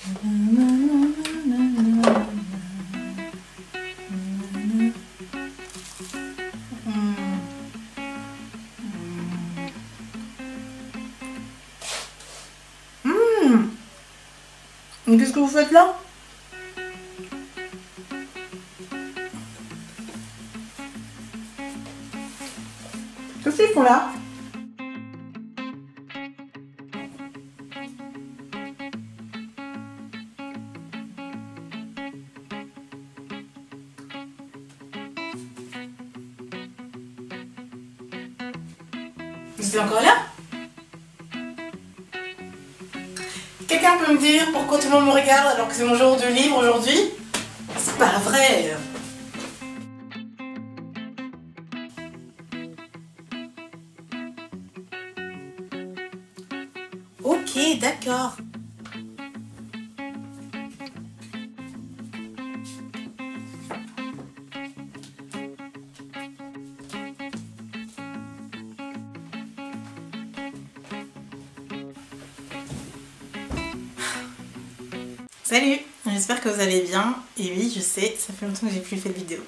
Qu'est-ce que vous faites là? Qu'est-ce qu'ils font là? Vous êtes encore là? Quelqu'un peut me dire pourquoi tout le monde me regarde alors que c'est mon jour de libre aujourd'hui? C'est pas vrai! Ok, d'accord. Salut, j'espère que vous allez bien. Et oui, je sais, ça fait longtemps que j'ai plus fait de vidéo.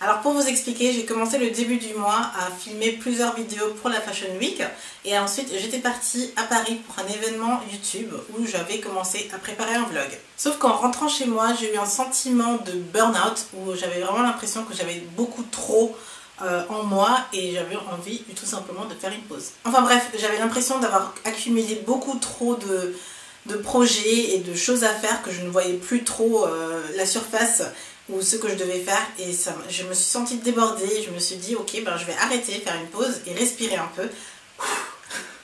Alors pour vous expliquer, j'ai commencé le début du mois à filmer plusieurs vidéos pour la Fashion Week. Et ensuite, j'étais partie à Paris pour un événement YouTube où j'avais commencé à préparer un vlog. Sauf qu'en rentrant chez moi, j'ai eu un sentiment de burn-out où j'avais vraiment l'impression que j'avais beaucoup trop en moi et j'avais envie tout simplement de faire une pause. Enfin bref, j'avais l'impression d'avoir accumulé beaucoup trop de projets et de choses à faire que je ne voyais plus trop la surface ou ce que je devais faire et ça, je me suis sentie débordée. Je me suis dit ok, ben, je vais arrêter, faire une pause et respirer un peu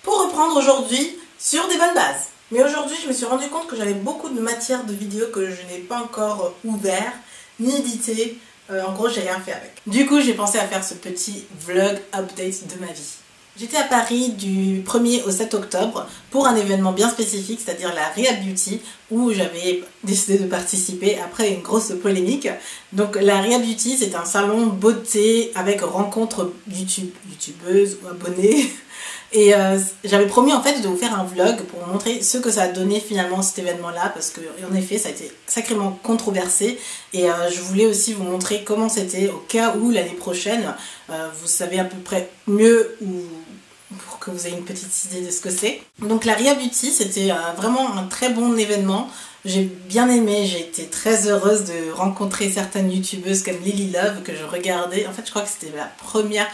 pour reprendre aujourd'hui sur des bonnes bases. Mais aujourd'hui je me suis rendu compte que j'avais beaucoup de matière de vidéos que je n'ai pas encore ouvert ni édité. En gros j'ai rien fait avec. Du coup j'ai pensé à faire ce petit vlog update de ma vie. J'étais à Paris du 1er au 7 octobre pour un événement bien spécifique, c'est-à-dire la Rhea Beauty, où j'avais décidé de participer après une grosse polémique. Donc la Rhea Beauty, c'est un salon beauté avec rencontre youtubeuses ou abonnés. Et j'avais promis en fait de vous faire un vlog pour vous montrer ce que ça a donné finalement cet événement là, parce que en effet ça a été sacrément controversé et je voulais aussi vous montrer comment c'était au cas où l'année prochaine vous savez à peu près mieux ou pour que vous ayez une petite idée de ce que c'est. Donc la Rhea Beauty c'était vraiment un très bon événement. J'ai bien aimé, j'ai été très heureuse de rencontrer certaines youtubeuses comme Lily Love que je regardais. En fait je crois que c'était la première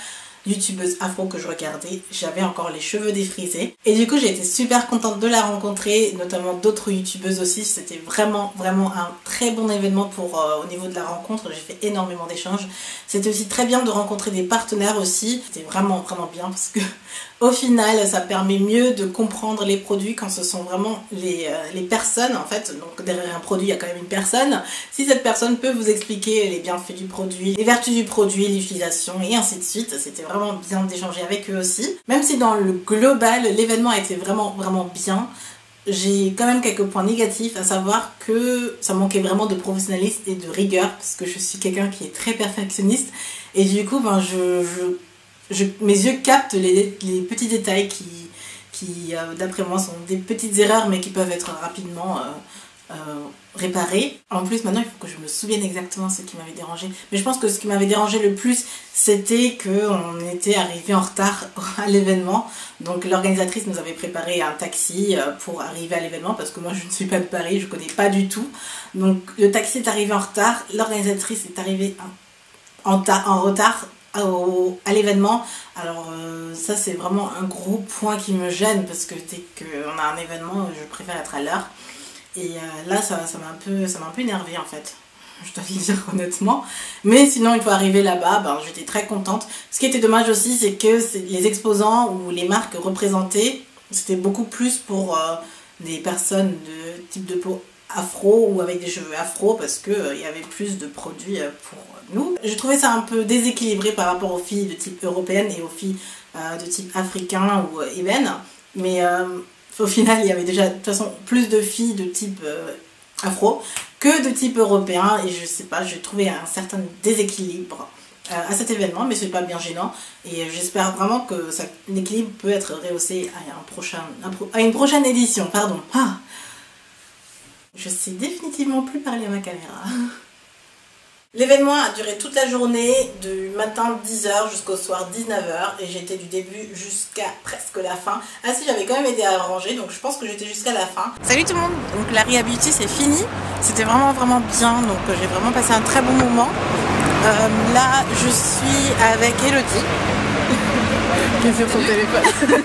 youtubeuse afro que je regardais, j'avais encore les cheveux défrisés et du coup j'ai été super contente de la rencontrer, notamment d'autres youtubeuses aussi. C'était vraiment un très bon événement pour au niveau de la rencontre. J'ai fait énormément d'échanges. C'était aussi très bien de rencontrer des partenaires aussi, c'était vraiment bien parce que au final ça permet mieux de comprendre les produits quand ce sont vraiment les personnes en fait. Donc derrière un produit il y a quand même une personne. Si cette personne peut vous expliquer les bienfaits du produit, les vertus du produit, l'utilisation et ainsi de suite, c'était vraiment bien d'échanger avec eux aussi. Même si dans le global l'événement a été vraiment bien, j'ai quand même quelques points négatifs, à savoir que ça manquait vraiment de professionnalisme et de rigueur parce que je suis quelqu'un qui est très perfectionniste et du coup ben, mes yeux captent les petits détails qui d'après moi sont des petites erreurs mais qui peuvent être rapidement réparées. En plus maintenant il faut que je me souvienne exactement ce qui m'avait dérangé, mais je pense que ce qui m'avait dérangé le plus c'était qu'on était arrivé en retard à l'événement. Donc l'organisatrice nous avait préparé un taxi pour arriver à l'événement parce que moi je ne suis pas de Paris, je connais pas du tout. Donc le taxi est arrivé en retard, l'organisatrice est arrivée en retard à l'événement. Alors ça c'est vraiment un gros point qui me gêne parce que dès qu'on a un événement je préfère être à l'heure et là ça m'a un peu énervée en fait, je dois le dire honnêtement. Mais sinon une fois arrivée là-bas ben, j'étais très contente. Ce qui était dommage aussi c'est que les exposants ou les marques représentées c'était beaucoup plus pour des personnes de type de peau afro ou avec des cheveux afro parce que il y avait plus de produits pour nous. Je trouvais ça un peu déséquilibré par rapport aux filles de type européenne et aux filles de type africain ou ébène, mais au final il y avait déjà de toute façon plus de filles de type afro que de type européen et je sais pas, j'ai trouvé un certain déséquilibre à cet événement, mais c'est pas bien gênant et j'espère vraiment que l'équilibre peut être rehaussé à une prochaine édition. Pardon. Je sais définitivement plus parler à ma caméra. L'événement a duré toute la journée, du matin 10h jusqu'au soir 19h, et j'étais du début jusqu'à presque la fin. Ah si, j'avais quand même aidé à ranger, donc je pense que j'étais jusqu'à la fin. Salut tout le monde, donc la Ria Beauty c'est fini, c'était vraiment bien, donc j'ai vraiment passé un très bon moment. Là je suis avec Elodie, qui est sur son téléphone.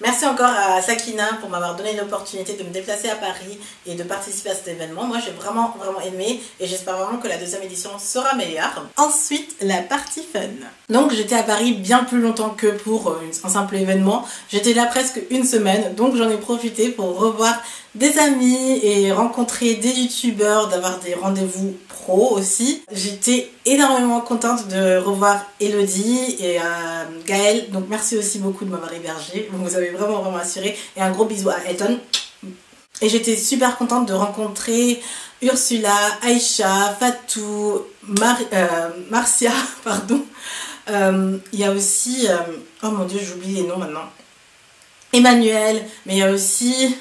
Merci encore à Sakina pour m'avoir donné l'opportunité de me déplacer à Paris et de participer à cet événement. Moi j'ai vraiment aimé et j'espère vraiment que la deuxième édition sera meilleure. Ensuite, la partie fun. Donc j'étais à Paris bien plus longtemps que pour un simple événement. J'étais là presque une semaine, donc j'en ai profité pour revoir des amis et rencontrer des youtubeurs, d'avoir des rendez-vous pro aussi. J'étais énormément contente de revoir Elodie et Gaëlle, donc merci aussi beaucoup de m'avoir hébergée, vous avez vraiment assuré, et un gros bisou à Elton. Et j'étais super contente de rencontrer Ursula, Aïcha, Fatou, Marcia, pardon. Il y a aussi, oh mon dieu j'oublie les noms maintenant, Emmanuel, mais il y a aussi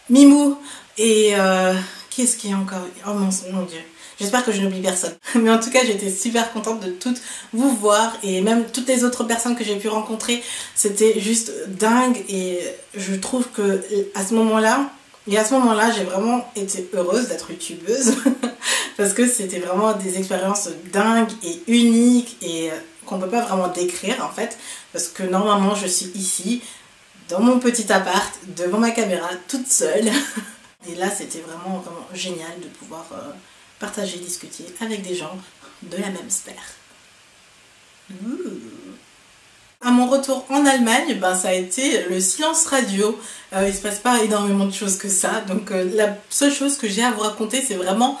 Mimou et qui est-ce qu'il y a encore? Oh mon dieu, j'espère que je n'oublie personne. Mais en tout cas j'étais super contente de toutes vous voir, et même toutes les autres personnes que j'ai pu rencontrer, c'était juste dingue. Et je trouve que à ce moment-là, j'ai vraiment été heureuse d'être youtubeuse parce que c'était vraiment des expériences dingues et uniques et qu'on peut pas vraiment décrire en fait, parce que normalement je suis ici dans mon petit appart, devant ma caméra, toute seule. Et là, c'était vraiment génial de pouvoir partager, discuter avec des gens de la même sphère. À mon retour en Allemagne, ça a été le silence radio. Il se passe pas énormément de choses que ça. Donc la seule chose que j'ai à vous raconter, c'est vraiment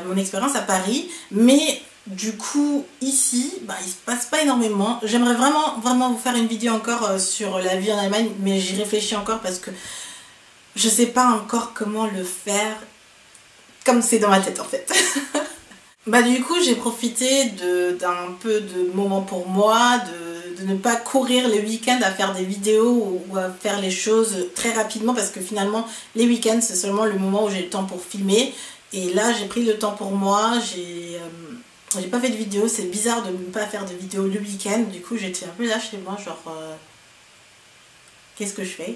mon expérience à Paris. Mais du coup, ici, il se passe pas énormément. J'aimerais vraiment vous faire une vidéo encore sur la vie en Allemagne, mais j'y réfléchis encore parce que je sais pas encore comment le faire comme c'est dans ma tête en fait. Du coup, j'ai profité d'un peu de moments pour moi, de ne pas courir les week-ends à faire des vidéos ou à faire les choses très rapidement, parce que finalement, les week-ends, c'est seulement le moment où j'ai le temps pour filmer. Et là, j'ai pris le temps pour moi, j'ai pas fait de vidéo, c'est bizarre de ne pas faire de vidéo le week-end. Du coup, j'étais un peu là chez moi, genre... qu'est-ce que je fais?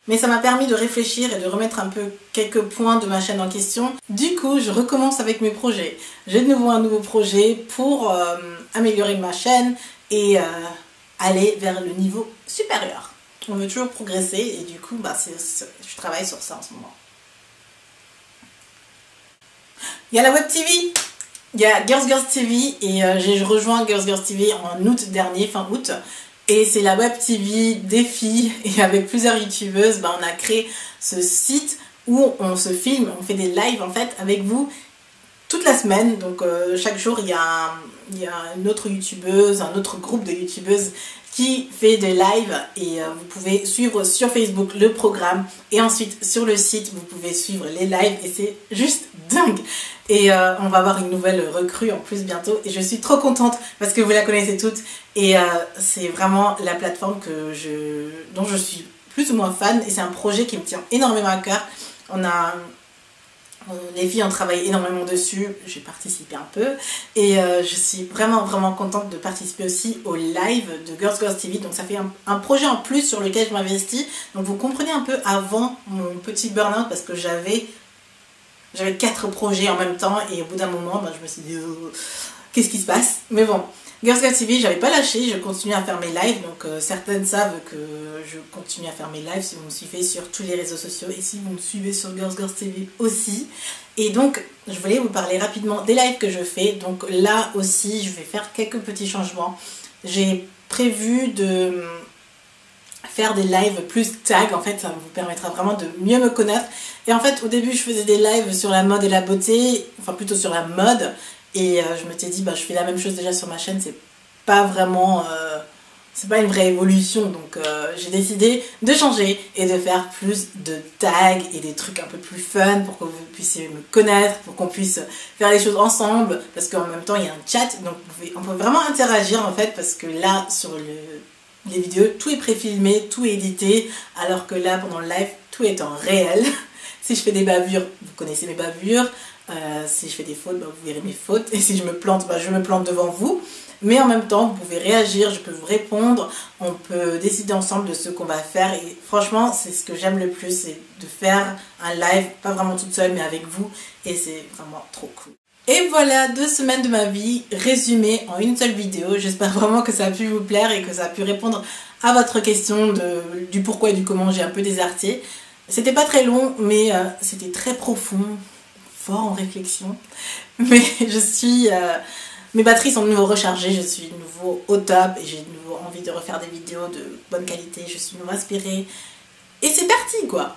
Mais ça m'a permis de réfléchir et de remettre un peu quelques points de ma chaîne en question. Du coup, je recommence avec mes projets. J'ai de nouveau un nouveau projet pour améliorer ma chaîne et aller vers le niveau supérieur. On veut toujours progresser et du coup, je travaille sur ça en ce moment. Il y a la Web TV, il y a Girls TV et j'ai rejoint Girls TV en août dernier, fin août. Et c'est la Web TV des filles, et avec plusieurs youtubeuses, on a créé ce site où on se filme, on fait des lives en fait avec vous toute la semaine. Donc chaque jour il y a une autre youtubeuse, un autre groupe de youtubeuses qui fait des lives, et vous pouvez suivre sur Facebook le programme, et ensuite sur le site vous pouvez suivre les lives, et c'est juste dingue. Et on va avoir une nouvelle recrue en plus bientôt, et je suis trop contente parce que vous la connaissez toutes, et c'est vraiment la plateforme dont je suis plus ou moins fan, et c'est un projet qui me tient énormément à cœur. Les filles ont travaillé énormément dessus, j'ai participé un peu, et je suis vraiment contente de participer aussi au live de Girls TV. Donc ça fait un projet en plus sur lequel je m'investis. Donc vous comprenez un peu avant mon petit burn-out, parce que j'avais 4 projets en même temps, et au bout d'un moment je me suis dit qu'est-ce qui se passe. Mais bon, Girls TV, j'avais pas lâché, je continue à faire mes lives, donc certaines savent que je continue à faire mes lives si vous me suivez sur tous les réseaux sociaux, et si vous me suivez sur Girls TV aussi. Et donc je voulais vous parler rapidement des lives que je fais. Donc là aussi je vais faire quelques petits changements. J'ai prévu de faire des lives plus tag, en fait ça vous permettra vraiment de mieux me connaître. Et en fait au début je faisais des lives sur la mode et la beauté, enfin plutôt sur la mode, et je m'étais dit je fais la même chose déjà sur ma chaîne, c'est pas vraiment c'est pas une vraie évolution. Donc j'ai décidé de changer et de faire plus de tags et des trucs un peu plus fun pour que vous puissiez me connaître, pour qu'on puisse faire les choses ensemble, parce qu'en même temps il y a un chat, donc on peut vraiment interagir en fait, parce que là sur les vidéos tout est préfilmé, tout est édité, alors que là pendant le live tout est en réel. Si je fais des bavures, vous connaissez mes bavures. Si je fais des fautes, bah, vous verrez mes fautes. Et si je me plante, bah, je me plante devant vous. Mais en même temps, vous pouvez réagir, je peux vous répondre. On peut décider ensemble de ce qu'on va faire. Et franchement, c'est ce que j'aime le plus, c'est de faire un live, pas vraiment toute seule, mais avec vous. Et c'est vraiment trop cool. Et voilà, 2 semaines de ma vie résumées en une seule vidéo. J'espère vraiment que ça a pu vous plaire et que ça a pu répondre à votre question du pourquoi et du comment. J'ai un peu déserté. C'était pas très long, mais c'était très profond, fort en réflexion. Mais mes batteries sont de nouveau rechargées, je suis de nouveau au top et j'ai de nouveau envie de refaire des vidéos de bonne qualité. Je suis de nouveau inspirée. Et c'est parti quoi.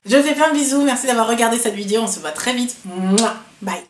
Je vous fais plein de bisous, merci d'avoir regardé cette vidéo. On se voit très vite. Mouah. Bye.